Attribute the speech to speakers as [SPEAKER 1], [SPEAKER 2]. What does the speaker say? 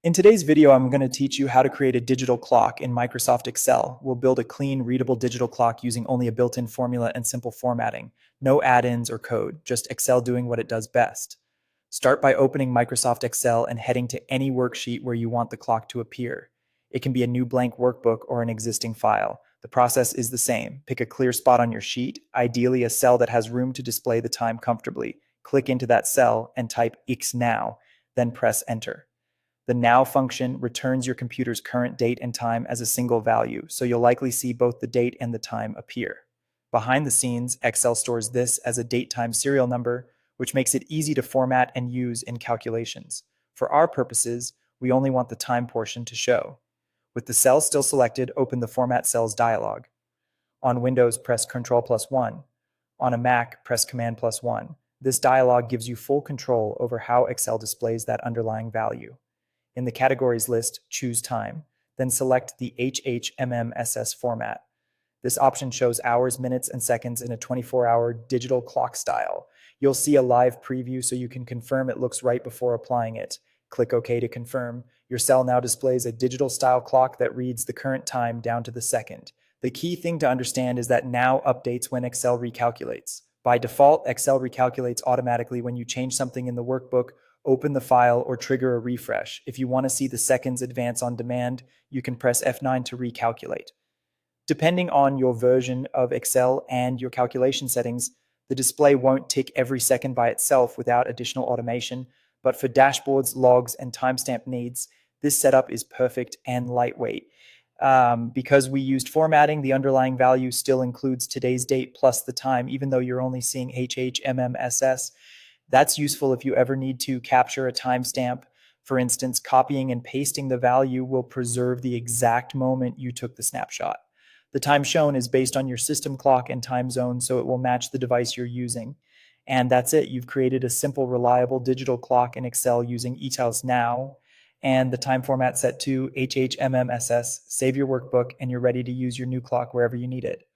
[SPEAKER 1] In today's video, I'm going to teach you how to create a digital clock in Microsoft Excel. We'll build a clean, readable digital clock using only a built-in formula and simple formatting. No add-ins or code, just Excel doing what it does best. Start by opening Microsoft Excel and heading to any worksheet where you want the clock to appear. It can be a new blank workbook or an existing file. The process is the same. Pick a clear spot on your sheet, ideally a cell that has room to display the time comfortably. Click into that cell and type X now, then press Enter. The now function returns your computer's current date and time as a single value, so you'll likely see both the date and the time appear. Behind the scenes, Excel stores this as a date-time serial number, which makes it easy to format and use in calculations. For our purposes, we only want the time portion to show. With the cell still selected, open the Format Cells dialog. On Windows, press Ctrl+1. On a Mac, press Command+1. This dialog gives you full control over how Excel displays that underlying value. In the Categories list, choose Time, then select the HHMMSS format. This option shows hours, minutes, and seconds in a 24-hour digital clock style. You'll see a live preview so you can confirm it looks right before applying it. Click OK to confirm. Your cell now displays a digital style clock that reads the current time down to the second. The key thing to understand is that now updates when Excel recalculates. By default, Excel recalculates automatically when you change something in the workbook, open the file, or trigger a refresh. If you want to see the seconds advance on demand, you can press F9 to recalculate. Depending on your version of Excel and your calculation settings, the display won't tick every second by itself without additional automation, but for dashboards, logs, and timestamp needs, this setup is perfect and lightweight. Because we used formatting, the underlying value still includes today's date plus the time, even though you're only seeing HHMMSS. That's useful if you ever need to capture a timestamp. For instance, copying and pasting the value will preserve the exact moment you took the snapshot. The time shown is based on your system clock and time zone, so it will match the device you're using. And that's it. You've created a simple, reliable digital clock in Excel using eTiles Now and the time format set to HHMMSS. Save your workbook, and you're ready to use your new clock wherever you need it.